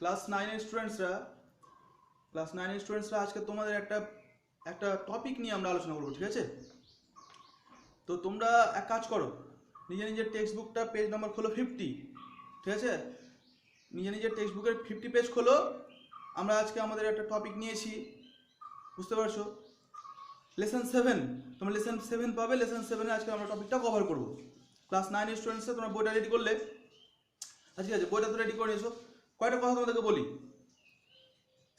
Class নাইনের স্টুডেন্টসরা আজকে তোমাদের একটা টপিক নিয়ে আমরা আলোচনা করবো, ঠিক আছে? তো তোমরা এক কাজ করো, নিজের টেক্সট বুকটা পেজ নাম্বার খোলো 50, ঠিক আছে? নিজের টেক্সট বুকের 50 পেজ খোলো। আমরা আজকে আমাদের একটা টপিক নিয়েছি, বুঝতে পারছো? লেসন 7, তোমরা লেসন 7 পাবে। লেসন 7-এ আজকে আমরা টপিকটা কভার করবো। ক্লাস 9 স্টুডেন্টসে তোমরা বইটা রেডি করলে? আচ্ছা, আছে, বইটা তো রেডি করে নিয়েছো। কয়টা কথা তোমাদেরকে বলি।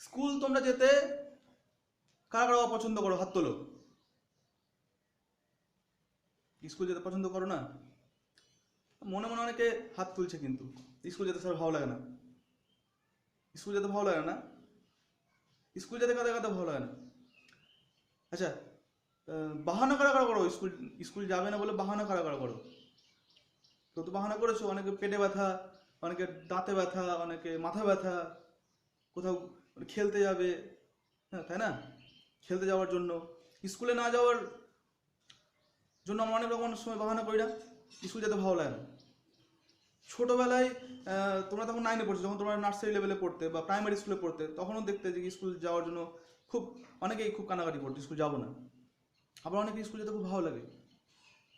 স্কুল তোমরা যেতে কারা কারা পছন্দ করো? হাত তোলো। স্কুল যেতে পছন্দ করো না? মনে মনে অনেকে হাত তুলছে, কিন্তু স্কুল যেতে স্যার ভালো লাগে না। স্কুল যেতে ভালো লাগে না? স্কুল যেতে কাদের কাদের ভালো লাগে না? আচ্ছা, বাহানা কারা কারা করো? স্কুল যাবে না বলে বাহানা কারা কারা করো? তো বাহানা করেছো। অনেকে পেটে ব্যথা, অনেকে দাঁতে ব্যথা, অনেকে মাথা ব্যথা, কোথাও খেলতে যাবে, হ্যাঁ তাই না? খেলতে যাওয়ার জন্য, স্কুলে না যাওয়ার জন্য আমরা অনেক রকম সময় বাহানা করি না। স্কুল যেতে ভালো লাগে না। ছোটোবেলায় তোমরা তখন 9-এ পড়ছো, যখন তোমরা নার্সারি লেভেলে পড়তে বা প্রাইমারি স্কুলে পড়তে, তখনও দেখতে যে স্কুল যাওয়ার জন্য অনেকেই খুব কানাকাটি করতো, স্কুল যাবো না। আবার অনেকে স্কুল যেতে খুব ভালো লাগে।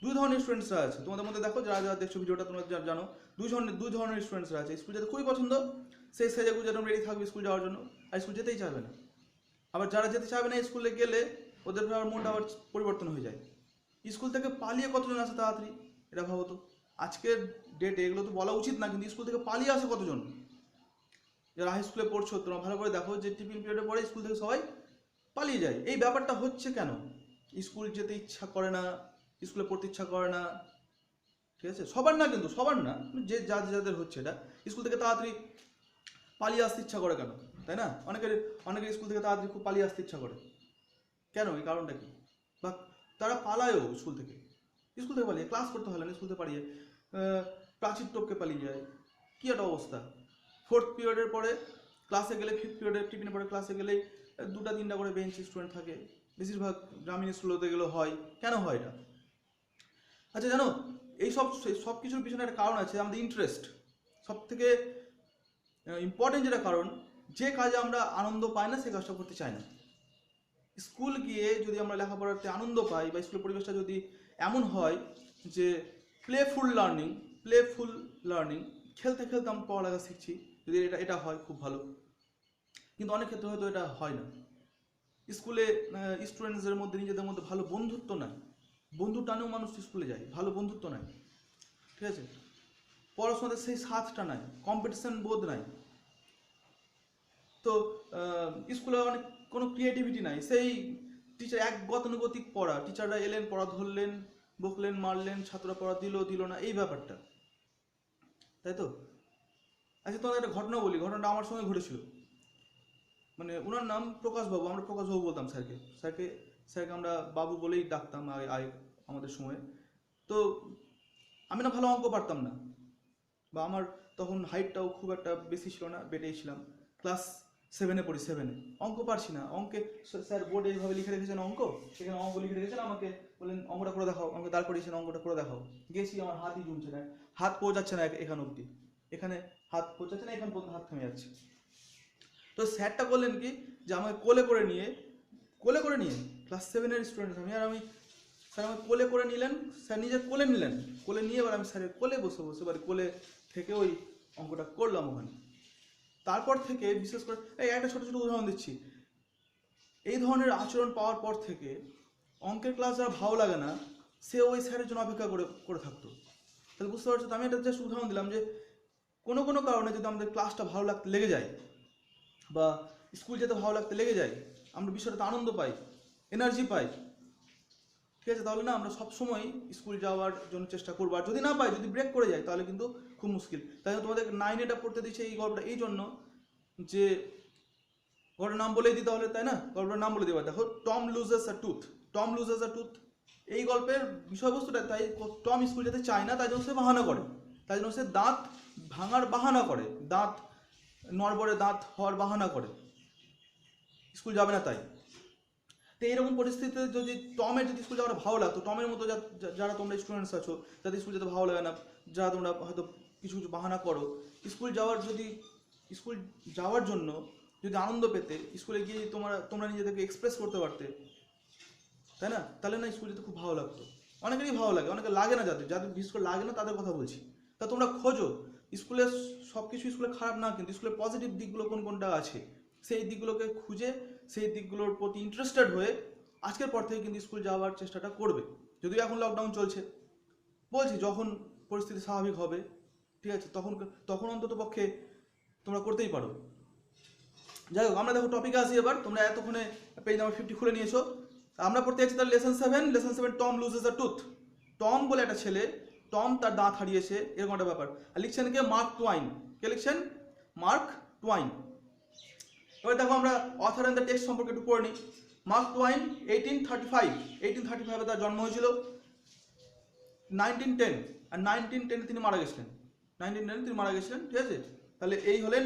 দুই ধরনের স্টুডেন্টসরা আছে তোমাদের মধ্যে। দেখো, যারা যারা দেখছো ভিডিওটা, তোমরা জানো দুই ধরনের স্টুডেন্টসরা আছে। স্কুল যেতে খুবই পছন্দ, সেই সেজে গুজে রেডি থাকবে স্কুল যাওয়ার জন্য, আর স্কুল যেতেই চাইবে না। আবার যারা যেতে চাইবে না, স্কুলে গেলে ওদের আবার মনটা আবার পরিবর্তন হয়ে যায়। স্কুল থেকে পালিয়ে কতজন আসে তাড়াতাড়ি, এটা ভাবো তো। আজকের ডেটে এগুলো তো বলা উচিত না, কিন্তু স্কুল থেকে পালিয়ে আসে কতজন। যারা হাই স্কুলে পড়ছো, তোমরা ভালো করে দেখো যে টিফিন পিরিয়ডে পরে স্কুল থেকে সবাই পালিয়ে যায়। এই ব্যাপারটা হচ্ছে কেন? স্কুল যেতে ইচ্ছা করে না, স্কুলে পড়তে ইচ্ছা করে না, ঠিক আছে? সবার না, কিন্তু সবার না, যে যাদের হচ্ছে এটা। স্কুল থেকে তাড়াতাড়ি পালিয়ে আসতে ইচ্ছা করে কেন, তাই না? অনেকের স্কুল থেকে তাড়াতাড়ি খুব পালিয়ে আসতে ইচ্ছা করে কেন? এই কারণটা কি? বা তারা পালায়ও স্কুল থেকে পালিয়ে, ক্লাস করতে হয় না, স্কুল থেকে পালিয়ে প্রাচীর টপকে পালিয়ে যায়। কী একটা অবস্থা! 4th পিরিয়ডের পরে ক্লাসে গেলে, 5th পিরিয়ডে টিফিনের পরে ক্লাসে গেলেই 2-3টা করে বেঞ্চ স্টুডেন্ট থাকে। বেশিরভাগ গ্রামীণ স্কুলতে গেলে হয়। কেন হয় এটা? আচ্ছা, জানো, এই সব কিছুর পিছনে একটা কারণ আছে, আমাদের ইন্টারেস্ট। সব থেকে ইম্পর্টেন্ট যেটা কারণ, যে কাজে আমরা আনন্দ পাই না, সে কাজটা করতে চাই না। স্কুল গিয়ে যদি আমরা লেখাপড়াতে আনন্দ পাই, বা স্কুলের পরিবেশটা যদি এমন হয় যে প্লেফুল লার্নিং, খেলতে খেলতে আমরা পড়ালেখা শিখছি, যদি এটা হয়, খুব ভালো। কিন্তু অনেক ক্ষেত্রে হয়তো এটা হয় না। স্কুলে স্টুডেন্টসদের মধ্যে নিজেদের মধ্যে ভালো বন্ধুত্ব নাই। বন্ধু টানেও মানুষ স্কুলে যায়, ভালো বন্ধুত্ব নাই, ঠিক আছে? পড়াশোনাতে সেই স্বাদটা নাই, কম্পিটিশন বোধ নাই। তো স্কুলে অনেক কোনো ক্রিয়েটিভিটি নাই। সেই টিচার এক গতানুগতিক পড়া, টিচাররা এলেন, পড়া ধরলেন, বকলেন, মারলেন, ছাত্ররা পড়া দিল না, এই ব্যাপারটা, তাই তো? আচ্ছা, তোমাদের একটা ঘটনা বলি। ঘটনাটা আমার সঙ্গে ঘটেছিল। মানে ওনার নাম প্রকাশবাবু, আমরা প্রকাশবাবু বলতাম স্যারকে আমরা বাবু বলেই ডাকতাম আমাদের সময়। তো আমি না ভালো অঙ্ক পারতাম না, বা আমার তখন হাইটটাও খুব একটা বেশি ছিল না, বেটেই ছিলাম। ক্লাস 7-এ পড়ি, 7-এ। অঙ্ক পারছি না। অঙ্কে স্যার বোর্ডে এইভাবে লিখে রেখেছেন অঙ্ক, সেখানে অঙ্ক লিখে রেখেছেন, আমাকে বললেন অঙ্কটা করে দেখাও। আমাকে দাঁড় করিয়েছেন, অঙ্কটা করে দেখাও। গেছি, আমার হাতই জমছে না, হাত পৌঁছাচ্ছে না এখান অবধি, এখানে হাত পৌঁছাচ্ছে না, এখান পর্যন্ত হাত থেমে যাচ্ছে। তো স্যারটা বললেন কি, যে আমাকে কোলে করে নিয়ে ক্লাস 7-এর স্টুডেন্ট আমি স্যার আমাকে কোলে করে নিলেন। স্যার নিজে কোলে নিলেন, কোলে নিয়ে এবার আমি স্যারের কোলে বসে এবার কোলে থেকে ওই অঙ্কটা করলাম ওখানে। তারপর থেকে বিশেষ করে এই একটা ছোটো ছোটো উদাহরণ দিচ্ছি, এই ধরনের আচরণ পাওয়ার পর থেকে অঙ্কের ক্লাস যারা ভালো লাগে না, সে ওই স্যারের জন্য অপেক্ষা করে থাকতো। তাহলে বুঝতে পারছো তো? আমি একটা জাস্ট উদাহরণ দিলাম যে কোনো কারণে যদি আমাদের ক্লাসটা ভালো লাগতে লেগে যায়, বা স্কুল যেতে ভালো লাগতে লেগে যায়, আমরা বিষয়টাতে আনন্দ পাই, এনার্জি পাই, ঠিক আছে? তাহলে না আমরা সবসময় স্কুল যাওয়ার জন্য চেষ্টা করবো। আর যদি না পাই, যদি ব্রেক করে যায়, তাহলে কিন্তু খুব মুশকিল। তাই তোমাদের 9-এটা পড়তে দিচ্ছে এই গল্পটা এই জন্য যে, গল্পটার নাম বলেই দিতে হলে, তাই না? গল্পটার নাম বলে দেওয়া। দেখো, টম লুজেস আ টুথ। এই গল্পের বিষয়বস্তুটা, তাই টম স্কুল যেতে চায় না, তাই জন্য সে বাহানা করে। তাই জন্য সে দাঁত ভাঙার বাহানা করে, দাঁত নড়বড়ে দাঁত হওয়ার বাহানা করে, স্কুল যাবে না তাই। তো এইরকম পরিস্থিতিতে যদি টমের যদি স্কুল যাওয়াটা ভালো লাগতো, টমের মতো যারা তোমরা স্টুডেন্টস আছো, যাদের স্কুল যেতে ভালো লাগে না, যারা তোমরা হয়তো কিছু বাহানা করো, স্কুল যাওয়ার যদি স্কুল যাওয়ার জন্য যদি আনন্দ পেতে, স্কুলে গিয়ে তোমরা নিজেদেরকে এক্সপ্রেস করতে পারতে, তাই না, তাহলে না স্কুল যেতে খুব ভালো লাগতো। অনেকেরই ভালো লাগে, অনেকে লাগে না, যাদের যাদের বিশেষ করে লাগে না তাদের কথা বলছি। তা তোমরা খোঁজো স্কুলের সব কিছু, স্কুলে খারাপ না, কিন্তু স্কুলের পজিটিভ দিকগুলো কোন কোনটা আছে সেই দিকগুলোকে খুঁজে সেই দিকগুলোর প্রতি ইন্টারেস্টেড হয়ে আজকের পর থেকে কিন্তু স্কুল যাওয়ার চেষ্টাটা করবে। যদিও এখন লকডাউন চলছে, বলছি যখন পরিস্থিতি স্বাভাবিক হবে, ঠিক আছে, তখন অন্তত পক্ষে তোমরা করতেই পারো। যাই হোক, আমরা দেখো টপিকে আসি এবার। তোমরা এতক্ষণে পেজ নাম্বার 50 খুলে নিয়েছো। আমরা পড়তে যাচ্ছি তার লেসন 7। টম লুজেস আ টুথ। টম বলে একটা ছেলে, টম তার দাঁত হারিয়েছে, এরকম একটা ব্যাপার। আর লিখছেন কে? Mark Twain. কে লিখছেন? Mark Twain. এবার দেখো আমরা অথর এন্ড দ্য টেক্সট সম্পর্কে একটু পড়ে নিই। মার্ক টুয়াইন 1835 তার জন্ম হয়েছিল। 1910 আর 1910 তিনি মারা গেছিলেন। 1910 তিনি মারা গেছিলেন, ঠিক আছে। তাহলে এই হলেন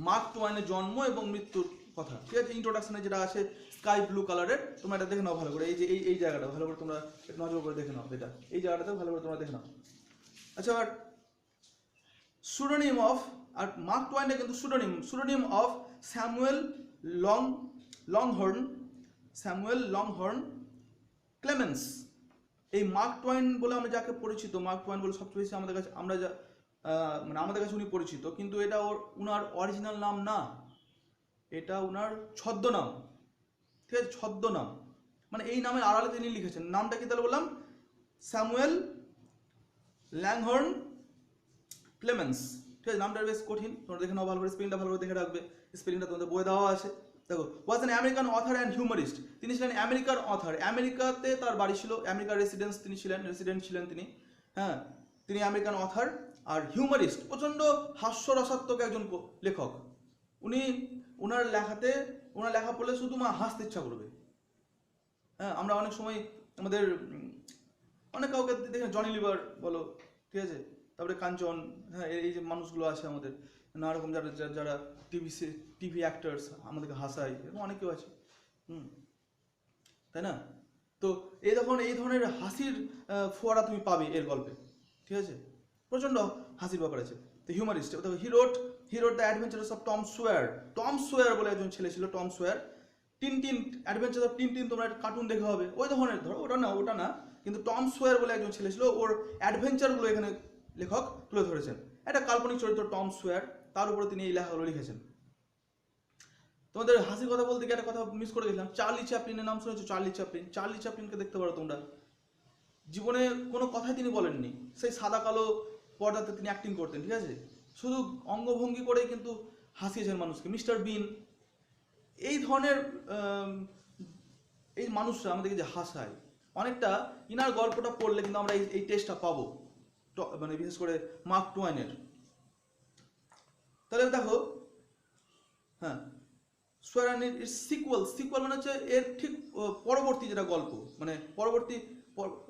মার্ক টুয়াইনের জন্ম এবং মৃত্যুর কথা, ঠিক আছে। ইন্ট্রোডাকশনে যেটা আছে স্কাই ব্লু কালারের, তোমরা এটা দেখে নাও ভালো করে। এই যে এই জায়গাটা ভালো করে তোমরা একটু নজর করে দেখে নাও, এটা এই জায়গাটাতে ভালো করে তোমরা দেখে নাও। আচ্ছা, আর সুডোনিম অফ, আর মার্ক টুয়াইনের কিন্তু সুডোনিম অফ স্যামুয়েল লংহর্ন ক্লেমেন্স। এই মার্ক টুয়াইন বলে আমরা যাকে পরিচিত, মার্ক টুয়াইন বলে সবচেয়ে বেশি আমাদের কাছে আমাদের কাছে উনি পরিচিত, কিন্তু এটা উনার অরিজিনাল নাম না, এটা উনার ছদ্মনাম, ঠিক আছে। ছদ্মনাম মানে এই নামের আড়ালে তিনি লিখেছেন। নামটা কি তাহলে বললাম? স্যামুয়েল ল্যাংহর্ন ক্লেমেন্স, ঠিক আছে। নামটা বেশ কঠিন, তোমরা দেখে নাও ভালো করে, স্পেলিংটা ভালো করে দেখে রাখবে, স্পেলিংটা তোমাদের বইয়ে দেওয়া আছে। দেখো, was an American author and humorist. তিনি ছিলেন আমেরিকার অথার, আমেরিকাতে তার বাড়ি ছিল, আমেরিকার রেসিডেন্ট ছিলেন তিনি, হ্যাঁ। তিনি আমেরিকান অথার আর হিউমারিস্ট, প্রচণ্ড হাস্যরসাত্মক একজন লেখক। ওনার লেখা পড়লে শুধু হাসতে ইচ্ছা করবে, হ্যাঁ। আমরা অনেক সময় আমাদের অনেক কাউকে দেখে, জনি লিভার বলো, ঠিক আছে, তারপরে কাঞ্চন, হ্যাঁ, এই যে মানুষগুলো আছে আমাদের নানা রকম, যারা টিভি অ্যাক্টার্স আমাদেরকে হাসায়, এরকম অনেকেও আছে, তাই না। তো এই ধরনের হাসির ফোয়ারা তুমি পাবে এর গল্পে, ঠিক আছে। প্রচণ্ড হাসির ব্যাপার আছে। তো humorist, he wrote the adventures of Tom Sawyer বলে একজন ছেলে ছিল, Tom Sawyer. Tintin, adventure of Tintin, তোমরা কার্টুন দেখে হবে ওই ধরনের, ধরো ওটা না, কিন্তু টম সোয়ার বলে একজন ছেলে ছিল, ওর অ্যাডভেঞ্চারগুলো এখানে লেখক তুলে ধরেছেন। একটা কাল্পনিক চরিত্র টম সোয়ার, তার উপরে তিনি এই লেখাগুলো লিখেছেন। তোমাদের হাসির কথা বলতে গিয়ে একটা কথা মিস করে গেছিলাম, চার্লি চ্যাপলিনের নাম শুনেছো? চার্লি চ্যাপলিনকে দেখতে পারো তোমরা। জীবনে কোনো কথাই তিনি বলেননি, সেই সাদা কালো পর্দাতে তিনি অ্যাক্টিং করতেন, ঠিক আছে। শুধু অঙ্গভঙ্গি করেই কিন্তু হাসিয়েছেন মানুষকে। মিস্টার বিন, এই ধরনের এই মানুষরা আমাদেরকে যে হাসায়, অনেকটা ইনার গল্পটা পড়লে কিন্তু আমরা এই টেস্টটা পাবো, মানে বিশেষ করে মার্ক টুয়াইনের। তাহলে দেখো, হ্যাঁ, সোয়ারানির সিকুয়াল মানে হচ্ছে এর ঠিক পরবর্তী যেটা গল্প, মানে পরবর্তী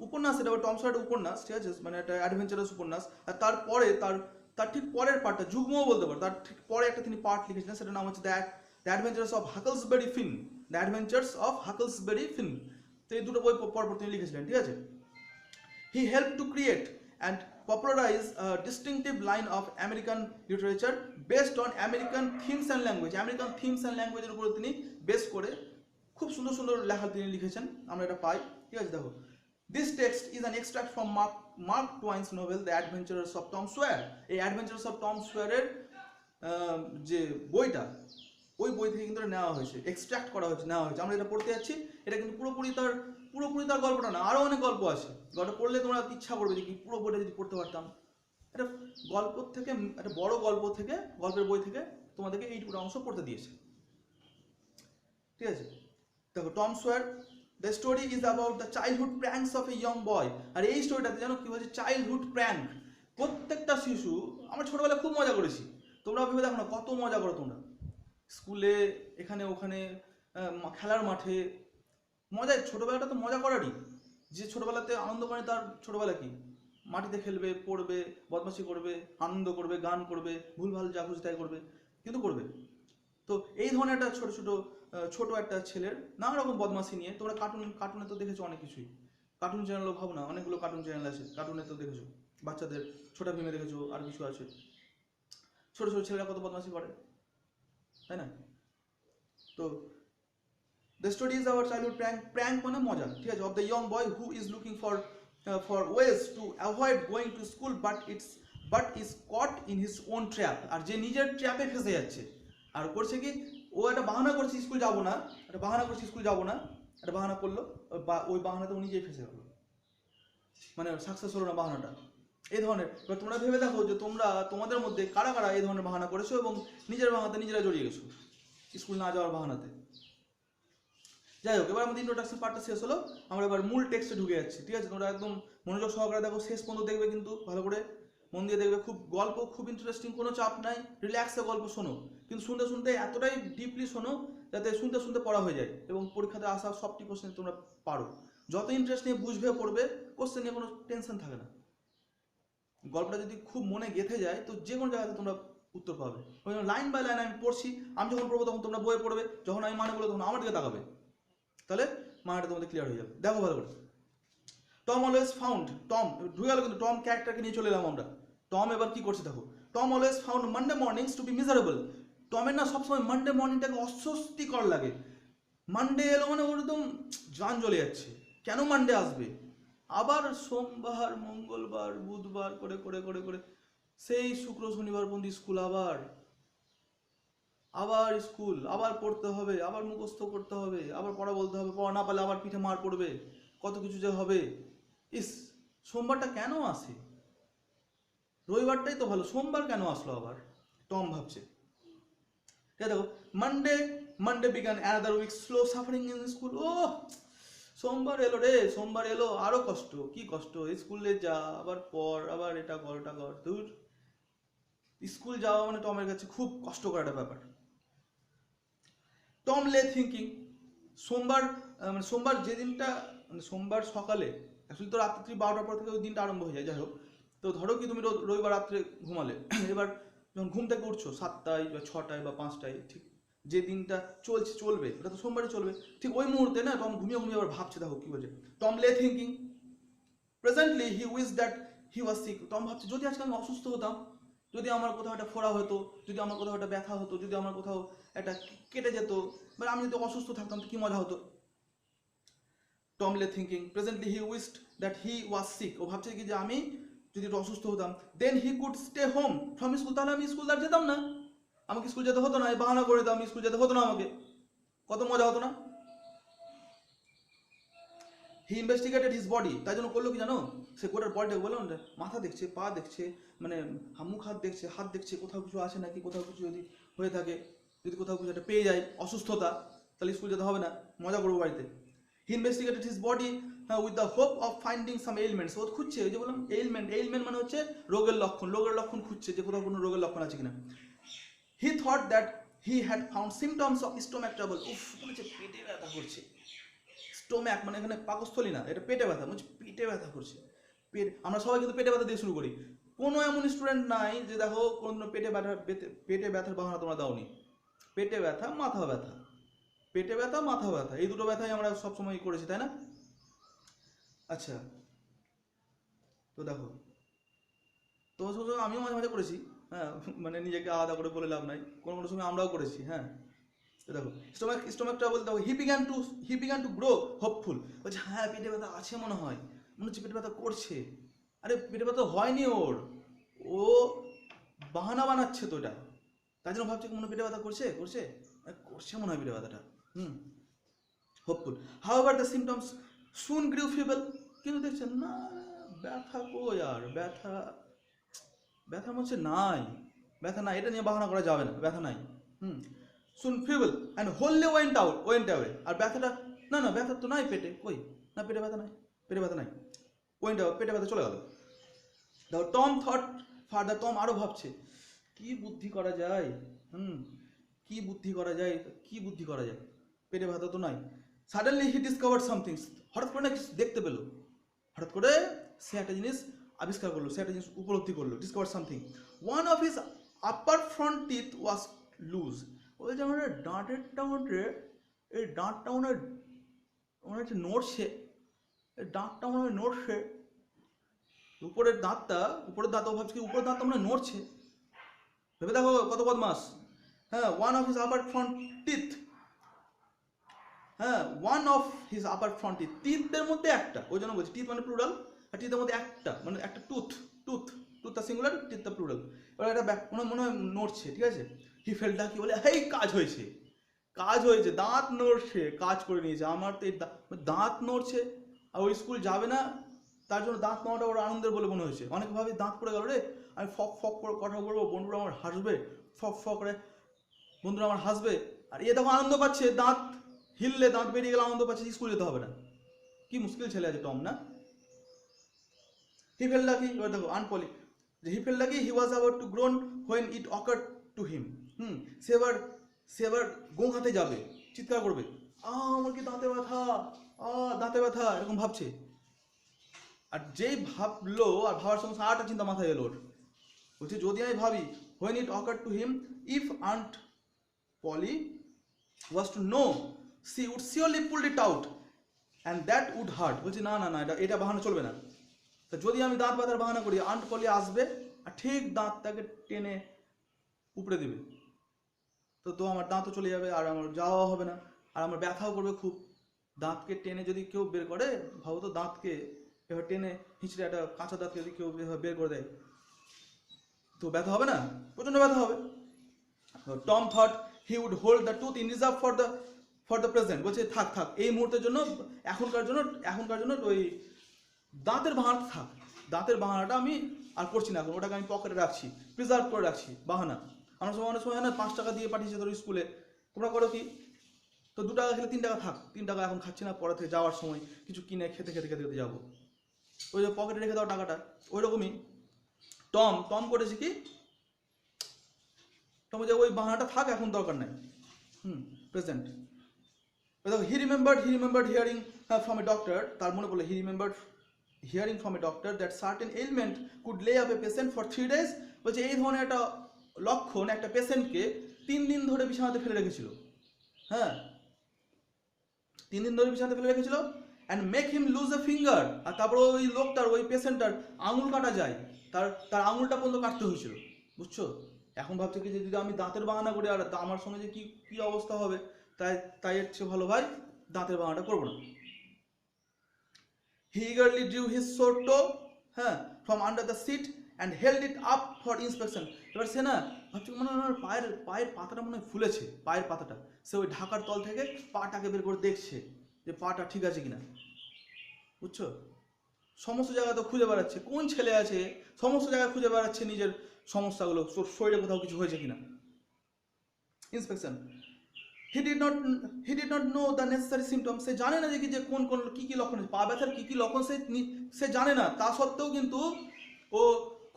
উপন্যাস, এটা টম সয়ারের উপন্যাস, ঠিক আছে, মানে একটা অ্যাডভেঞ্চারাস উপন্যাস। আর তারপরে তার ঠিক পরের পার্টটা, যুগ্মও বলতে পারো, তার ঠিক পরে একটা তিনি পার্ট লিখেছিলেন, সেটার নাম হচ্ছে দ্য অ্যাডভেঞ্চার্স অফ হাকলসবেরি ফিন। তো এই দুটো বই পরপর তিনি লিখেছিলেন, ঠিক আছে। He help to create and popularize a distinctive line of American literature based on American themes and language. American themes and language এর উপর তিনি বেস করে খুব সুন্দর সুন্দর লেখা তিনি লিখেছেন, আমরা এটা পাই, ঠিক আছে। দেখো, this text is an extract from Mark Twain's novel The Adventures of Tom Sawyer. এই Adventures of Tom Sawyer এর যে বইটা, ওই বই থেকে কিন্তু নেওয়া হয়েছে, এক্সট্রাক্ট করা হয়েছে, নেওয়া হয়েছে। আমরা এটা পড়তে যাচ্ছি, এটা কিন্তু পুরোপুরি তার গল্পটা না, আরও অনেক গল্প আছে। গল্প পড়লে তোমরা ইচ্ছা করবে যে কি পুরো বইটা যদি পড়তে পারতাম। একটা গল্প থেকে, একটা বড় গল্পের বই থেকে তোমাদেরকে এইটুকু অংশ পড়তে দিয়েছে, ঠিক আছে। দেখো, Tom Sawyer, the story is about the childhood pranks of a young boy. আর এই স্টোরিটাতে জানো কি হয়েছে? Childhood prank. প্রত্যেকটা শিশু, আমরা ছোটবেলায় খুব মজা করেছি, তোমরা ভেবে দেখো না কত মজা করো তোমরা, স্কুলে, এখানে ওখানে, খেলার মাঠে। ছোটবেলাটা তো মজা করারই। যে ছোটবেলাতে আনন্দ করে তার ছোটবেলা কি? মাটিতে খেলবে, পড়বে, বদমাশি করবে, আনন্দ করবে, গান করবে, ভুলভাল যা খুশি তাই করবে, কিন্তু করবে। তো এই ধরনের একটা ছোট একটা ছেলের নানা রকম বদমাশি নিয়ে, তোমরা কার্টুনে তো দেখেছো অনেক কিছুই। কার্টুন চ্যানেলও ভাবো না, অনেকগুলো কার্টুন চ্যানেল আছে, কার্টুনে তো দেখেছো, বাচ্চাদের ছোটা ভীমে দেখেছো, আর কিছু আছে। ছোট ছোট ছেলেরা কত বদমাশি করে, তাই না? তো the story is our childhood prank, prank মানে মজা, ঠিক আছে, of the young boy who is looking for ways to avoid going to school but is caught in his own trap. আর যে নিজের ট্র্যাপে ফেসে যাচ্ছে, আর করছে কি, ও একটা বাহানা করছে স্কুল যাবো না, একটা বাহানা করছে স্কুল যাবো না, একটা বাহানা করলো, ওই বাহানাতে ও নিজেই ফেসে গেল, মানে সাকসেস হলো না বাহানাটা। এই ধরনের, এবার তোমরা ভেবে দেখো যে তোমাদের মধ্যে কারা কারা এই ধরনের বাহানা করেছো এবং নিজের বাহানাতে নিজেরা জড়িয়ে গেছো স্কুল না যাওয়ার বাহানাতে। যাই হোক, এবার আমাদের ইন্ট্রোডাকশন পার্টটা শেষ হলো, আমরা এবার মূল টেক্সটে ঢুকে যাচ্ছি, ঠিক আছে? তোমরা একদম মনোযোগ সহকারে দেখো, শেষ পর্যন্ত দেখবে, কিন্তু ভালো করে মন দিয়ে দেখবে। খুব গল্প খুব ইন্টারেস্টিং, কোনো চাপ নাই, রিল্যাক্সে গল্প শোনো, কিন্তু শুনতে শুনতে এতটাই ডিপলি শোনো যাতে শুনতে শুনতে পড়া হয়ে যায় এবং পরীক্ষাতে আসা সবটি কোশ্চেন তোমরা পারো। যত ইন্টারেস্ট নিয়ে বুঝবে পড়বে, কোশ্চেন নিয়ে কোনো টেনশন থাকে না। গল্পটা যদি খুব মনে গেঁথে যায় তো যে কোনো জায়গাতে তোমরা উত্তর পাবে। ওই জন্য লাইন বাই লাইন আমি পড়ছি, আমি যখন পড়বো তখন তোমরা বইয়ে পড়বে, যখন আমি মানে বলবো তখন আমার দিকে তাকাবে, তাহলে মানেটা তোমাদের ক্লিয়ার হয়ে যাবে। দেখো ভালো করে, টম অলওয়েজ ফাউন্ড, টম ঢুকে গেল কিন্তু, টম ক্যারেক্টারকে নিয়ে চলে এলাম আমরা। টম এবার কি করছে দেখো, Tom always found Monday mornings to be miserable. টমের না সবসময় মানডে মর্নিংটাকে অস্বস্তিকর লাগে। মানডে এলো মানে ওর একদম জান জ্বলে যাচ্ছে, কেন মানডে আসবে, আবার সোমবার মঙ্গলবার বুধবার করে করে করে করে সেই শুক্র শনিবার পর্যন্ত স্কুল, আবার স্কুল, আবার পড়তে হবে, আবার মুখস্থ করতে হবে, আবার পড়া বলতে হবে, পড়া না পারলে আবার পিঠে মার পড়বে, কত কিছু যে হবে। ইস, সোমবারটা কেন আসে, রবিবারটাই তো ভালো, সোমবার কেন আসলো আবার, টম ভাবছে। দেখো, Monday began another week slow suffering in school. ও সোমবার এলো রে, সোমবার এলো, আরো কষ্ট, কি কষ্ট, স্কুলে যা, আবার পর, আবার এটা কর ওটা কর, দূর। স্কুল যাওয়া মানে টমের কাছে খুব কষ্টকর একটা ব্যাপার। টম লে থিঙ্কিং, সোমবার যে দিনটা, মানে সোমবার সকালে, অ্যাকচুয়ালি তো রাত্রি 12টার পর থেকে ওই দিনটা আরম্ভ হয়ে যায়। যাই হোক, তো ধরো কি তুমি রবিবার রাত্রে ঘুমালে, এবার যখন ঘুম থেকে উঠছো 7টায় বা 6টায় বা 5টায়, ঠিক যে দিনটা চলবে ওটা তো সোমবারই চলবে, ঠিক ওই মুহূর্তে না টম ঘুমিয়ে ঘুমিয়ে আবার ভাবছে, দেখো কি বলছে, Tom lay thinking presently he wished that he was sick. Tom ভাবছে যদি আজকে আমি অসুস্থ হতাম, যদি আমার কোথাও একটা ফোড়া হতো, যদি আমার কোথাও একটা ব্যথা হতো, যদি আমার কোথাও একটা কেটে যেত, মানে আমি যদি অসুস্থ থাকতাম তো কি মজা হতো। Tom lay thinking presently he wished that he was sick. ও ভাবছে কি যে আমি যদি একটু অসুস্থ হতাম, then he could stay home from school, তাহলে আমি স্কুল আর যেতাম না, আমাকে স্কুল যেতে হতো না, এই বাহানা করে দিতাম, স্কুল যেতে হতো না আমাকে, কত মজা হতো না। হি ইনভেস্টিগেটেড হিজ বডি, তাই জন্য করলো কি জানো, সে গোটার বডিটাকে বললাম, মাথা দেখছে, পা দেখছে, মানে মুখ হাত দেখছে কোথাও কিছু আছে নাকি, কোথাও কিছু যদি হয়ে থাকে, যদি কোথাও কিছু একটা পেয়ে যায় অসুস্থতা, তাহলে স্কুল যেতে হবে না, মজা করবো বাড়িতে। He investigated his body with the hope of finding some ailments. ও খুঁজছে, ওই যে বললাম এলিমেন্ট মানে হচ্ছে রোগের লক্ষণ খুঁজছে যে কোথাও কোনো রোগের লক্ষণ আছে কিনা। He thought that he had found symptoms of stomach trouble. উফ, মনে হচ্ছে পেটে ব্যথা করছে, স্টোম্যাক মানে এখানে পাকস্থলী না, এটা পেটে ব্যথা, বলছি পেটে ব্যথা করছে। আমরা সবাই কিন্তু পেটে ব্যথা দিয়ে শুরু করি, কোনো এমন স্টুডেন্ট নাই যে দেখো কোনো পেটে ব্যথার বাহানা তোমরা দাওনি। পেটে ব্যথা মাথা ব্যথা, পেটে ব্যথা মাথা ব্যথা, এই দুটো ব্যথাই আমরা সবসময় করেছি, তাই না? আচ্ছা, তো দেখো, তোমার সঙ্গে আমিও মাঝে মাঝে করেছি, হ্যাঁ, মানে নিজেকে আলাদা করে বলে লাভ নাই, কোনো কোনো সময় আমরাও করেছি, হ্যাঁ। দেখো, স্টোমাকটা বলতে দেখো, হি বিগান টু গ্রো হোপফুল। বলছে হ্যাঁ পেটে ব্যথা আছে মনে হচ্ছে পেটে ব্যথা করছে। আরে পেটে ব্যথা হয়নি ওর, ও বাহানা বানাচ্ছে তো এটা, তাই জন্য ভাবছে মনে পেটে ব্যথা করছে মনে হয় পেটে ব্যথাটা। Hopeful. However the symptoms soon গ্রিউ feeble. কিন্তু দেখছেন না, ব্যথা কই আর, ব্যথা হচ্ছে নাই, ব্যথা নাই, এটা নিয়ে বাহানা করা যাবে না, ব্যথা নাই। Soon feeble and wholly went away. আর ব্যথাটা না ব্যথা তো নাই পেটে, কই না, পেটে ব্যথা নাই, পেটে ব্যথা চলে গেল। দেখো, টম থট ফার্দার, টম আরো ভাবছে কি বুদ্ধি করা যায়, কি বুদ্ধি করা যায়, পেটে ব্যথা তো নাই। সাডেনলি হি ডিসকভার্ড সামথিং। হঠাৎ করে না কিছু দেখতে পেলো, হঠাৎ করে সে একটা জিনিস আবিষ্কার করলো, সে একটা জিনিস উপলব্ধি করলো, discover something. One of his upper front teeth was loose. ওই যে আমাদের দাঁতটা মনে হচ্ছে নড়ছে, এই দাঁতটা মনে হয় নড়ছে, উপরের দাঁত ও ভাবছে কি উপরের দাঁতটা মনে হয় নড়ছে। ভেবে দেখো কত বদমাস। হ্যাঁ, one of his upper front teeth, হ্যাঁ one of his upper front teeth, টিথের মধ্যে একটা, ওই জন্য বলছি টিথ মানে প্লুরাল, আর টিথের মধ্যে একটা মানে একটা টুথ, টুথ টুথটা সিঙ্গুলার, টিথটা প্লুরাল। এবার এটা মনে হয় নড়ছে, ঠিক আছে। হি ফেলটা কি বলে, হেই কাজ হয়েছে, কাজ হয়েছে, দাঁত নড়ছে, কাজ করে নিয়েছে। আমার তো এই দাঁত নড়ছে, আর ওই স্কুল যাবে না, তার জন্য দাঁত নেওয়াটা ওর আনন্দের বলে মনে হয়েছে। অনেক ভাবে দাঁত পড়ে গেল রে, আমি ফক ফক করে কথা বলবো, বন্ধুরা আমার হাসবে, ফক ফক করে বন্ধুরা আমার হাসবে, আর এ দেখো আনন্দ পাচ্ছে, দাঁত হিললে দাঁত বেরিয়ে গেলে আনন্দ পাচ্ছে, স্কুল যেতে হবে না। কি মুশকিল ছেলে আছে টম না। হি ফেল লাকি, এবার দেখো আনপলি, যে he fell lucky he was about to groan when it occur to him. সে এবার গোঁ হাতে যাবে, চিৎকার করবে, আমার কি দাঁতে ব্যথা, দাঁতে ব্যথা, এরকম ভাবছে। আর যেই ভাবলো, আর ভাবার সঙ্গে আরেকটা চিন্তা মাথায় এলো ওর, বলছে যদি আমি ভাবি when it occur to him if aunt Polly was to know she would surely pull it out and that would hurt। বলছি না না না, এটা বাহানা চলবে না। তা যদি আমি দাঁত ব্যথার বাহানা করি, আন্ট পলি আসবে আর ঠিক দাঁতটাকে টেনে উপড়ে দিবে, তো আমার দাঁতও চলে যাবে, আর আমার যাওয়া হবে না, আর আমার ব্যথাও করবে খুব। দাঁতকে টেনে যদি কেউ বের করে, ভাবো তো দাঁতকে এবার টেনে হিঁচড়ে, একটা কাঁচা দাঁতকে যদি কেউ বের করে দেয়, তো ব্যথা হবে না, প্রচণ্ড ব্যথা হবে। Tom thought he would hold the tooth in reserve for the present. বলছে থাক থাক, এই মুহূর্তের জন্য, এখনকার জন্য ওই দাঁতের বাহানা থাক, দাঁতের বাহানাটা আমি আর করছি না এখন, ওটাকে আমি পকেটে রাখছি, প্রিজার্ভ করে রাখছি বাহানা। অনেক সময় না 5 টাকা দিয়ে পাঠিয়েছে তোর স্কুলে, তোমরা করো কি, তো 2 টাকা খেলে 3 টাকা থাক, 3 টাকা এখন খাচ্ছি না, পরে থেকে যাওয়ার সময় কিছু কিনে খেতে খেতে খেতে খেতে যাবো, ওই যে পকেটে রেখে দাও টাকাটা। ওই রকমই টম করেছে কি, টম যে ওই বাহানাটা থাক, এখন দরকার নাই, present. He remembered hearing from a doctor, তার মনে পড়লো he remembered hearing from a doctor that certain ailment could lay up a patient for 3 days। বলছে এই ধরনের একটা লক্ষণ একটা পেশেন্টকে 3 দিন ধরে বিছানাতে ফেলে রেখেছিল, হ্যাঁ 3 দিন ধরে বিছানাতে ফেলে রেখেছিল, and make him lose a finger, আর তারপর ওই লোকটার, ওই পেশেন্টটার আঙুল কাটা যায়, তার আঙুলটা পর্যন্ত কাটতে হয়েছিল, বুঝছো। এখন ভাবছে কি যে যদি আমি দাঁতের বাহানা করি, আর আমার সঙ্গে যে কি অবস্থা হবে, তাই এর চেয়ে ভালো ভাই দাঁতের বাহানাটা করবো না। হি eagerly drew his sore toe, হ্যাঁ from under the seat and held it up for inspection। এবার সে না ভাবছে মনে হয় পায়ের পাতাটা মনে হয় ফুলেছে, পায়ের পাতাটা, সে ওই ঢাকার তল থেকে পাটাকে বের করে দেখছে যে পাটা ঠিক আছে কিনা, বুঝছো। সমস্ত জায়গা তো খুঁজে বেড়াচ্ছে, কোন ছেলে আছে সমস্ত জায়গায় খুঁজে বেড়াচ্ছে নিজের সমস্যাগুলো, শরীরে কোথাও কিছু হয়েছে কিনা। Inspection, he did not know the necessary symptoms, সে জানে না যে কোন কি লক্ষণ, পা ব্যথার কি লক্ষণ সে জানে না, তা সত্ত্বেও কিন্তু ও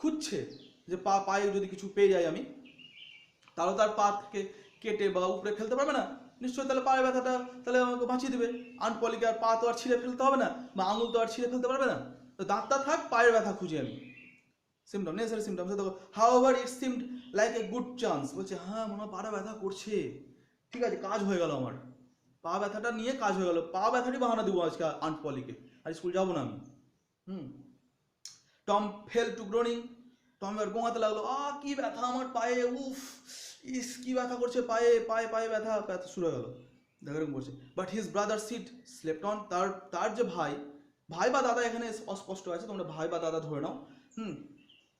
খুঁজছে যে পায়ে যদি কিছু পেয়ে যায় আমি, তাহলে তার পা থেকে কেটে বা উপরে ফেলতে পারবে না নিশ্চয়ই, তাহলে পায়ের ব্যথাটা তাহলে আমাকে বাঁচিয়ে দেবে। আনপলিকে আর পা তো আর ছিঁড়ে ফেলতে হবে না, বা আঙুল তো আর ছিঁড়ে ফেলতে পারবে না, তো দাঁতটা থাক, পায়ের ব্যথা খুঁজি আমি। সিমটম, নেসেসারি সিমটমস, দেখো however it seemed like a good chance. বলছে হ্যাঁ মনে হয় পাটা ব্যথা করছে, ঠিক আছে কাজ হয়ে গেল, আমার পা ব্যথাটা নিয়ে কাজ হয়ে গেল, পা ব্যথারই বাহানা দেবো আজকে আন্ট পলিকে, আর স্কুল যাবো না আমি। Tom fail to Groening, Tom এবার গোঙাতে লাগলো, কি ব্যথা আমার পায়ে, উফ ইস কি ব্যথা করছে পায়ে, পায়ে ব্যথা শুরু হয়ে গেল, দেখো এরকম করছে। But his brother Sid slept on, তার যে ভাই বা দাদা, এখানে অস্পষ্ট আছে, তোমরা ভাই বা দাদা ধরে নাও,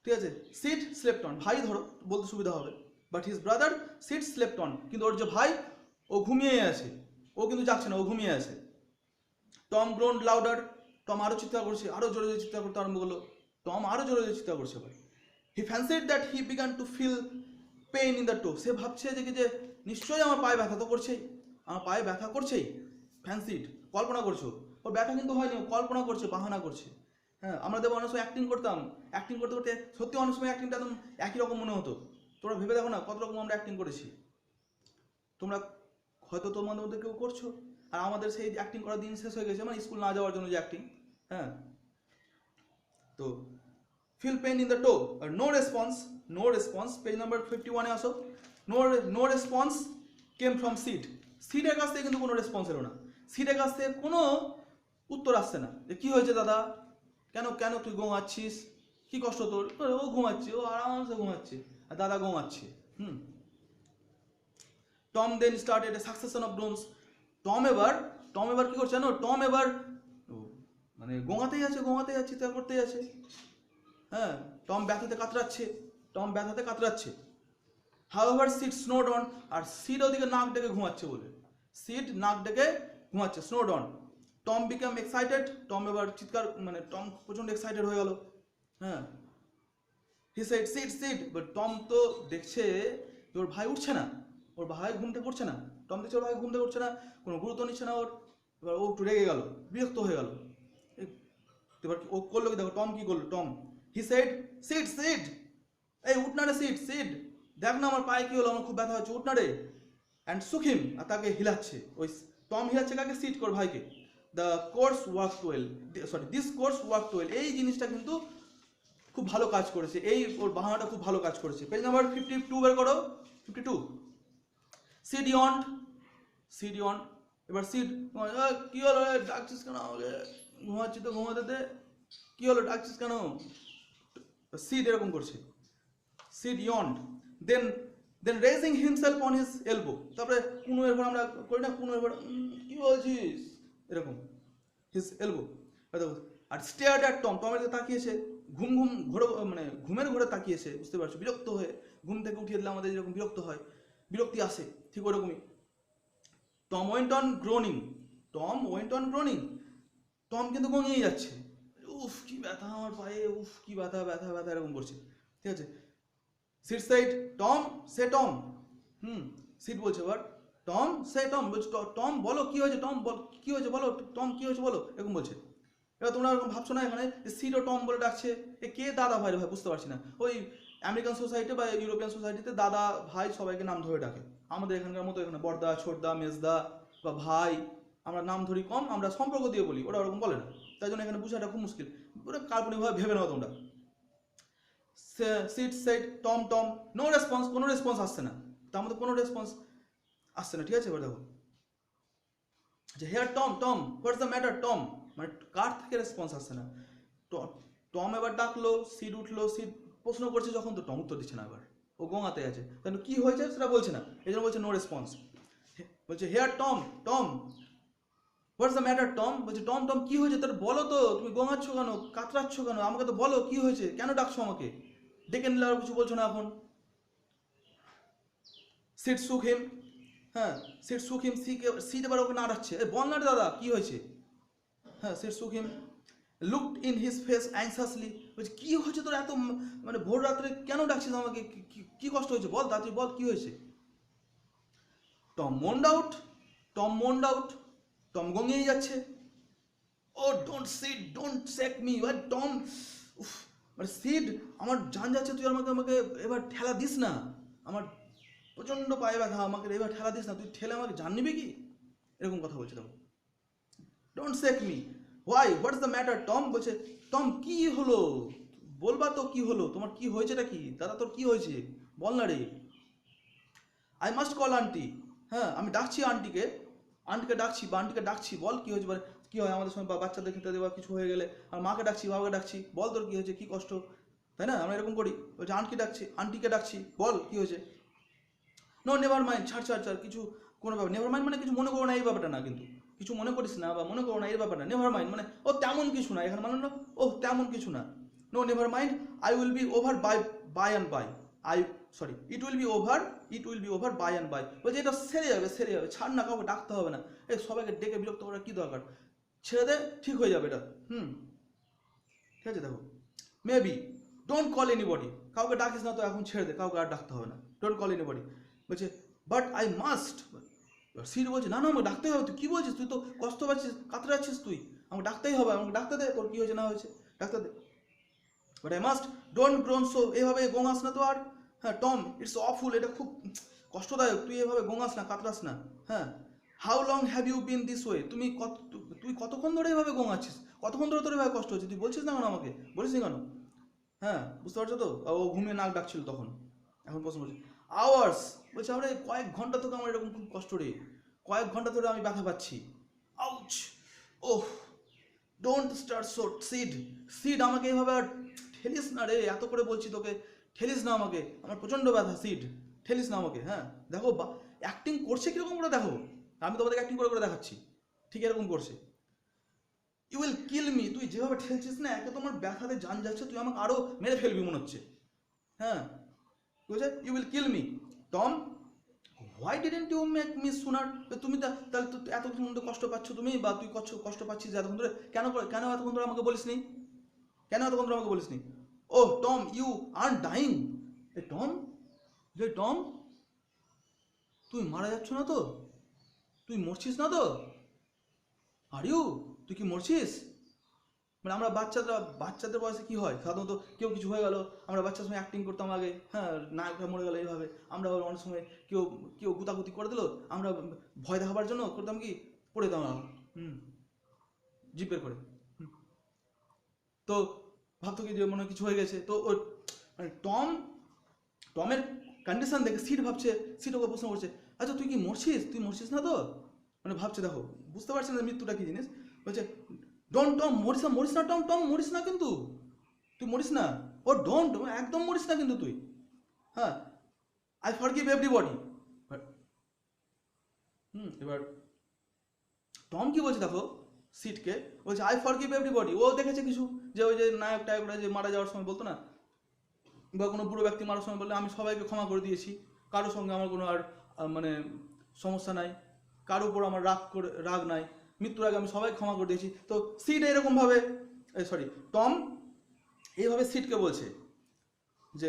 ঠিক আছে। সিট স্লেপ্ট অন, ভাই ধরো বলতে সুবিধা হবে, but his brother Sid slept on, কিন্তু ওর যে ভাই ও ঘুমিয়ে আছে, ও কিন্তু যাচ্ছে না, ও ঘুমিয়ে আছে। টম গ্রোন্ড লাউডার, টম আরো চিৎকার করছে, আরো জোরে জোরে চিৎকার করতে আরম্ভ করলো, টম আরো জোরে জোরে চিৎকার করছে ভাই। He fancied that he began to feel pain in the toe, সে ভাবছে যে নিশ্চয়ই আমার পায়ে ব্যথা তো করছেই, আমার পায়ে ব্যথা করছেই, ফ্যান্সিড কল্পনা করছো, ওর ব্যথা কিন্তু হয়নি, কল্পনা করছে, বাহানা করছে। হ্যাঁ আমরা দেবো অনেক সময় অ্যাক্টিং করতাম, অ্যাক্টিং করতে করতে সত্যি অনেক সময় অ্যাক্টিংটা একদম একই রকম মনে হতো। তোমরা ভেবে দেখো না কত রকম আমরা অ্যাক্টিং করেছি, তোমরা হয়তো তোমাদের মধ্যে কেউ করছো, আর আমাদের সেই অ্যাক্টিং করার দিন শেষ হয়ে গেছে, মানে স্কুল না যাওয়ার জন্য যে অ্যাক্টিং। হ্যাঁ তো feel pain in the toe, no response, page number 51-এ আসো। নো রেসপন্স কেম ফ্রম সিটের কাছ থেকে কিন্তু কোনো রেসপন্স এলো না, সিটের কাছ থেকে কোনো উত্তর আসছে না যে কি হয়েছে দাদা, কেন তুই গোঙাচ্ছিস, কি কষ্ট তোর? ও ঘুমাচ্ছে, ও আরামসে ঘুমাচ্ছে, আর দাদা ঘুমাচ্ছে। Tom then started a succession of drones. Tom এবার কি করছে জানো? টম এবার মানে গোঙাতেই আছে, চিৎকার করতেই আছে। হ্যাঁ, টম ব্যথাতে কাতরাচ্ছে। হাউএভার সিড স্নোড অন, আর সিড ওদিকে নাক ডেকে ঘুমাচ্ছে, snored on. Tom became excited, Tom এবার চিৎকার, মানে টম প্রচন্ড এক্সাইটেড হয়ে গেল। হ্যাঁ, he said Sid, but Tom তো দেখছে ওর ভাই উঠছে না, ওর ভাই ঘুম থেকে উঠছে না। টম দেখছে ওর ভাই ঘুম থেকে উঠছে না, কোনো গুরুত্ব নিচ্ছে না ওর। এবার ও একটু রেগে গেল, বিরক্ত হয়ে গেল। এবার ও করলো কি দেখো, টম কি করলো? টম হি সেড সিড, এই উঠ না রে সিড, দেখ না আমার পায়ে কি হলো, আমার খুব ব্যথা হচ্ছে, উঠ না রে। অ্যান্ড সুখিম, আর তাকে হিলাচ্ছে, ওই টম হিলাচ্ছে কাকে? সিড কর ভাইকে। দিস কোর্স ওয়ার্ক ওয়েল, এই জিনিসটা কিন্তু খুব ভালো কাজ করেছে, এই ওর বাহানাটা খুব ভালো কাজ করেছে। পেজ নাম্বার 52 বের করো, 52। সিড ইয়ন্ড। এবার সিড, কি হলো ডাকছিস কেন আমাকে? ঘুমাচ্ছি তো, ঘুমাতে দে, কি হলো ডাকছিস কেন? সিড এরকম করছে, Sid yawned. Then raising himself on his elbow, তারপরে কুনো এরপর আমরা করি না, কুনো এরপর কি বলছিস এরকম, হিজ এলবো। আর স্টেয়ার্ড অ্যাট টম, টমের দিকে তাকিয়েছে, মানে ঘুমের ঘোরে তাকিয়েছে, বুঝতে পারছো, বিরক্ত হয়ে। ঘুম থেকে উঠিয়ে দিলে আমাদের যেরকম বিরক্তি আসে, ঠিক ওরকমই। Tom went on Groening, Tom কিন্তু গঙিয়ে যাচ্ছে, উফ কি ব্যথা আমার পায়ে, উফ কি ব্যথা এরকম করছে, ঠিক আছে। সিড সেড টম, সিড বলছে এবার টম বলছে, টম বলো কি হয়েছে, টম বল কি হয়েছে বলো, টম কি হয়েছে বলো, এরকম বলছে। এবার তোমরা এরকম ভাবছো না এখানে সিড ও টম বলে ডাকছে, এ কে দাদা ভাই বুঝতে পারছি না। ওই আমেরিকান সোসাইটি বা ইউরোপিয়ান সোসাইটিতে দাদা ভাই সবাইকে নাম ধরে ডাকে, আমাদের এখানকার মতো এখানে বড়দা, ছোটদা, মেজদা বা ভাই, আমরা নাম ধরি কম, আমরা সম্পর্ক দিয়ে বলি, ওরা ওরকম বলে না। তাই জন্য এখানে বোঝাটা খুব মুশকিল, ওরা কাল্পনিকভাবে ভেবে নাও তোমরা। Sid said Tom, no response, কোনো রেসপন্স আসছে না, তার মধ্যে কোনো রেসপন্স আসছে না, ঠিক আছে। এবার দেখো যে here Tom what's the matter Tom, মানে কার থেকে রেসপন্স আসছে না। টম এবার ডাকলো, সিড উঠলো, সিড প্রশ্ন করছে যখন, তো টম উত্তর দিচ্ছে না, এবার ও গোঙাতে আছে, তাহলে কি হয়েছে সেটা বলছে না, এই জন্য বলছে নো রেসপন্স। বলছে here Tom what's the matter Tom, বলছে টম কি হয়েছে তোর, বলো তো, তুমি গোঙাচ্ছ কেন, কাতরাচ্ছ কেন, আমাকে তো বলো কি হয়েছে, কেন ডাকছো আমাকে, ডেকে নিলে আর কিছু বলছো না এখন। সিট সুখ হিম, হ্যাঁ সিট সুখ হিম, সিট এবার ওকে নাড়াচ্ছে, বল না দাদা কি হয়েছে। হ্যাঁ, সিট সুখ হিম, লুকড ইন হিজ ফেস অ্যাংসাসলি, বলছে কি হয়েছে তোর এত, মানে ভোর রাত্রে কেন ডাকছিস আমাকে, কি কষ্ট হয়েছে বল তাড়াতাড়ি বল কি হয়েছে। টম মোন্ড আউট, টম গঙিয়ে যাচ্ছে, ও ডোন্ট সেক মি, টম, মানে সিড আমার জান যাচ্ছে, তুই আমাকে এবার ঠেলা দিস না, আমার প্রচণ্ড পায়ে ব্যথা, আমাকে এবার ঠেলা দিস না, তুই ঠেলে আমাকে জান নিবি কি, এরকম কথা বলছে। তখন don't shake me, what's the matter Tom, বলছে টম কি হলো, বলবা তো কি হলো, তোমার কি হয়েছেটা কি দাদা, তোর কি হয়েছে বল না রে। আই মাস্ট কল আন্টি, হ্যাঁ আমি ডাকছি আন্টিকে ডাকছি, বল কি হয়েছে, কি হয় আমাদের সময় বাচ্চাদের খেতে দেওয়া কিছু হয়ে গেলে, আর মাকে ডাকছি, বাবাকে ডাকছি, বল তোর কি হয়েছে, কি কষ্ট, তাই না, আমরা এরকম করি। বলছে আন্টিকে ডাকছি, বল কি হয়েছে। নো নেভার মাইন্ড, ছাড় কিছু, কোনো ব্যাপার, নেভার মাইন্ড মানে কিছু মনে করো না এই ব্যাপারটা না, কিন্তু কিছু মনে করিস না বা মনে করো না এই ব্যাপারটা, নেভার মাইন্ড মানে ও তেমন কিছু না, এখানে মানে না ও তেমন কিছু না। No never mind, I will be over by and by, it will be over by and by, বলছে এটা সেরে যাবে, ছাড় না, কাউকে ডাকতে হবে না, এই সবাইকে ডেকে বিরক্ত করার কি দরকার, ছেড়ে দে, ঠিক হয়ে যাবে এটা। ঠিক আছে। দেখো মেবি, ডোন্ট কল এনিবডি, কাউকে ডাকিস না তো এখন, ছেড়ে দে, কাউকে আর ডাকতে হবে না, ডোন্ট কল এনিবডি। বলছে বাট আই মাস্ট, সিড বলছে না আমাকে ডাকতেই হবে, তুই কি বলছিস, তুই তো কষ্ট পাচ্ছিস, কাতরাচ্ছিস তুই, আমাকে ডাকতেই হবে, আমাকে ডাকতে দে, তোর কি হয়েছে না হয়েছে ডাকতে দে। But I must, don't groan so, এভাবে গোঙাস না তো আর, হ্যাঁ টম ইটস অফুল, এটা খুব কষ্টদায়ক, তুই এভাবে গোঙাস না, কাতরাস না। হ্যাঁ, how long have you been this way, তুই কতক্ষণ ধরে এভাবে গোঙাচ্ছিস, কতক্ষণ ধরে তোর এভাবে কষ্ট হচ্ছে, তুই বলছিস না কেন আমাকে, বলিস নি কেন। হ্যাঁ, বুঝতে পারছো তো, ও ঘুমিয়ে নাক ডাকছিল তখন, এখন প্রশ্ন করছি আওয়ার্স, বলছে আমরা কয়েক ঘন্টা থেকে আমার এরকম খুব কষ্ট রে, কয়েক ঘন্টা ধরে আমি ব্যথা পাচ্ছি, ouch, oh don't start so seed, আমাকে এইভাবে আর ঠেলিস না রে, এত করে বলছি তোকে, ঠেলিস না আমাকে, আমার প্রচণ্ড ব্যথা সিট, ঠেলিস না আমাকে। হ্যাঁ দেখো অ্যাক্টিং করছে কীরকম করে দেখো, আমি তোমাদেরকে অ্যাক্টিং করে করে দেখাচ্ছি, ঠিক এরকম করছে। ইউ উইল কিল মি, তুই যেভাবে ঠেলছিস না, একে তোমার ব্যথাতে জান যাচ্ছে, তুই আমাকে আরও মেরে ফেলবি মনে হচ্ছে। হ্যাঁ বলছে you will kill me. Tom, why didn't you make me sooner, তুমি তাহলে তো এতক্ষণ ধরে কষ্ট পাচ্ছ তুমি, বা তুই কষ্ট পাচ্ছিস এতক্ষণ ধরে, কেন এতক্ষণ ধরে আমাকে বলিস নি, কেন এতক্ষণ ধরে আমাকে বলিস নি? Oh Tom, you are dying. এ টম, যে টম, তুই মারা যাচ্ছ না তো, তুই মরছিস না তো, আর ইউ, তুই কি মরছিস? মানে আমরা বাচ্চাদের বয়সে কি হয় সাধারণত, কেউ কিছু হয়ে গেল, আমরা বাচ্চার সময় অ্যাক্টিং করতাম আগে, হ্যাঁ নায়কটা মরে গেল এইভাবে, আমরা অনেক সময় কেউ গুতাগুতি করে দিল, আমরা ভয় দেখাবার জন্য করতাম কি, পড়ে দিতাম জিপের করে। তো ভাবতো কি যে মনে কিছু হয়ে গেছে, তো ওই মানে টমের কন্ডিশন দেখে সিট ওকে প্রশ্ন করছে, আচ্ছা তুই কি মরছিস, তুই মরছিস না তো, মানে ভাবছে, দেখো বুঝতে পারছি না মৃত্যুটা কি জিনিস, বলছে ডোন্ট টম, মরিস না টম, মরিস না কিন্তু, তুই মরিস না, ও ডোন্ট, একদম মরিস না কিন্তু তুই, হ্যাঁ আই ফরগিভ এভরিবডি। এবার টম কি বলছে দেখো সিটকে, বলছে আই ফরগিভ এভরিবডি। ও দেখেছে কিছু, যে ওই যে নায়কটা যে মারা যাওয়ার সময় বলতো না, বা কোনো বুড়ো ব্যক্তি মারার সময় বললে আমি সবাইকে ক্ষমা করে দিয়েছি, কারোর সঙ্গে আমার কোনো আর মানে সমস্যা নাই, কারোর উপর আমার রাগ নাই, মৃত্যুর আগে আমি সবাই ক্ষমা করে দিয়েছি। তো সিট এরকমভাবে, টম এইভাবে সিটকে বলছে যে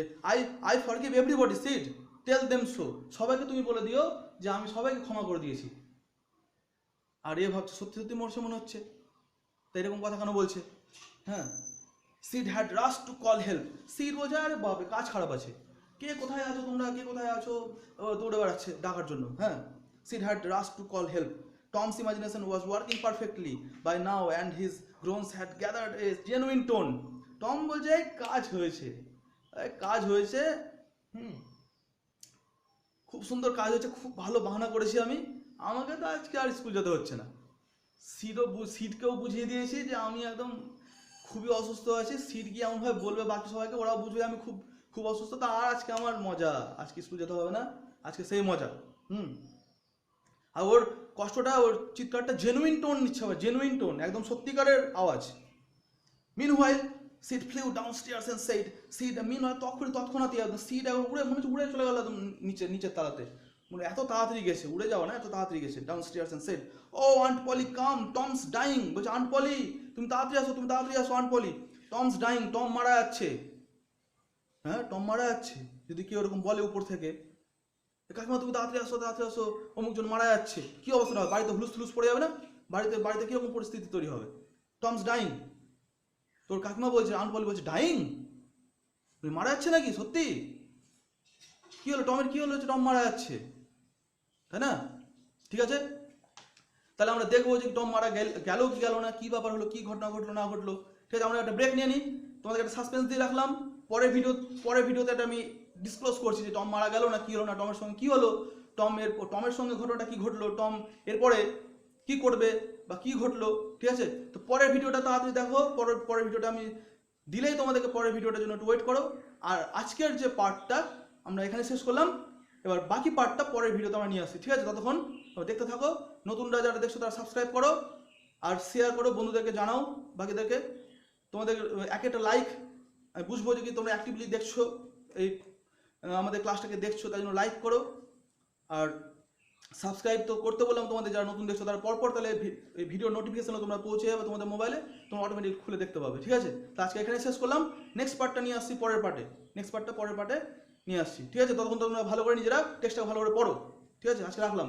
I forgive everybody Sid, tell them so, সবাইকে তুমি বলে দিও যে আমি সবাইকে ক্ষমা করে দিয়েছি। আর এ ভাবছে সত্যি সত্যি মরছে মনে হচ্ছে, তাই এরকম কথা কেন বলছে। হ্যাঁ, seed had rush to call help. Seed বলছে আরে বাপরে কাজ খারাপ আছে, কে কোথায় আছো তোমরা, কে কোথায় আছো, দৌড়ে বেড়াচ্ছে ডাকার জন্য। হ্যাঁ, seed had rush to call help. Tom's imagination was working perfectly by now and his groans had gathered a genuine tone. Tom বলছে কাজ হয়েছে, খুব সুন্দর কাজ হয়েছে, খুব ভালো বাহানা করেছি আমি, আমাকে তো আজকে আর স্কুল যেতে হচ্ছে না। সিটকেও বুঝিয়ে দিয়েছি যে আমি একদম খুবই অসুস্থ আছি, সিট গিয়ে এমনভাবে বলবে বাকি সবাইকে, ওরাও বুঝবে আমি খুব খুব অসুস্থ, তা আর আজকে আমার মজা, আজকে স্কুল যেতে হবে না, আজকে সেই মজা। আর ওর কষ্টটা, ওর চিৎকারটা জেনুইন টোন নিচ্ছে, আবার জেনুইন টোন, একদম সত্যিকারের আওয়াজ। Meanwhile Sid flew downstairs and said, তৎক্ষণাৎই সিট উড়ে মনে হচ্ছে উড়ে চলে গেল একদম নিচের তালাতে, মানে এত তাড়াতাড়ি গেছে, উড়ে যাওয়া না, এত তাড়াতাড়ি গেছে। Downstairs and said, oh aunt Polly come, Tom's dying. বলছে আন্ট পলি তুমি তাড়াতাড়ি আসো aunt Polly, Tom's dying, Tom মারা যাচ্ছে। হ্যাঁ, টম মারা যাচ্ছে, যদি কেউ এরকম বলে উপর থেকে, কাকিমা তুমি তাড়াতাড়ি আসো, অমুকজন মারা যাচ্ছে, কি অবস্থা হবে, বাড়িতে হুলুস পড়ে যাবে না, বাড়িতে কিরকম পরিস্থিতি তৈরি হবে। টমস ডাইং, তোর কাকিমা বলছে, আন্ট পলি বলছে ডাইং, মারা যাচ্ছে নাকি সত্যি, কি হলো টমের, কি হলো, টম মারা যাচ্ছে, তাই না? ঠিক আছে, তাহলে আমরা দেখবো যে টম মারা গেল কি গেল না, কি ব্যাপার হলো, কি ঘটনা ঘটলো না ঘটলো। ঠিক আছে, আমরা একটা ব্রেক নিয়ে নিই, তোমাদের একটা সাসপেন্স দিয়ে রাখলাম, পরের ভিডিওতে এটা আমি ডিসক্লোজ করছি যে টম মারা গেল না, কি হলো না, টমের সঙ্গে কি হলো, টমের সঙ্গে ঘটনাটা কি ঘটলো, টম এরপরে কি করবে বা কি ঘটলো। ঠিক আছে, তো পরের ভিডিওটা তাড়াতাড়ি দেখো, পরের ভিডিওটা আমি দিলেই তোমাদেরকে পরের ভিডিওটার জন্য একটু ওয়েট করো। আর আজকের যে পার্টটা আমরা এখানে শেষ করলাম, এবার বাকি পার্টটা পরের ভিডিওতে আমরা নিয়ে আসছি। ঠিক আছে, ততক্ষণ দেখতে থাকো, নতুনরা যারা দেখছো তারা সাবস্ক্রাইব করো আর শেয়ার করো, বন্ধুদেরকে জানাও, বাকিদেরকে। তোমাদের একটা লাইক, আমি বুঝবো যে কি তোমরা অ্যাক্টিভলি দেখছো, এই আমাদের ক্লাসটাকে দেখছো, তাই জন্য লাইক করো। আর সাবস্ক্রাইব তো করতে বললাম তোমাদের, যারা নতুন দেখছো তারা পরপর, তাহলে এই ভিডিও নোটিফিকেশনও তোমরা পৌঁছে যাবে তোমাদের মোবাইলে, তোমরা অটোমেটিক খুলে দেখতে পাবে। ঠিক আছে, তো আজকে এখানে শেষ করলাম, নেক্সট পার্টটা নিয়ে আসছি পরের পার্টে নিয়ে আসছি। ঠিক আছে, ততক্ষণ তোমরা ভালো করে নিজেরা টেক্সটটা ভালো করে পড়ো। ঠিক আছে, আজকে রাখলাম।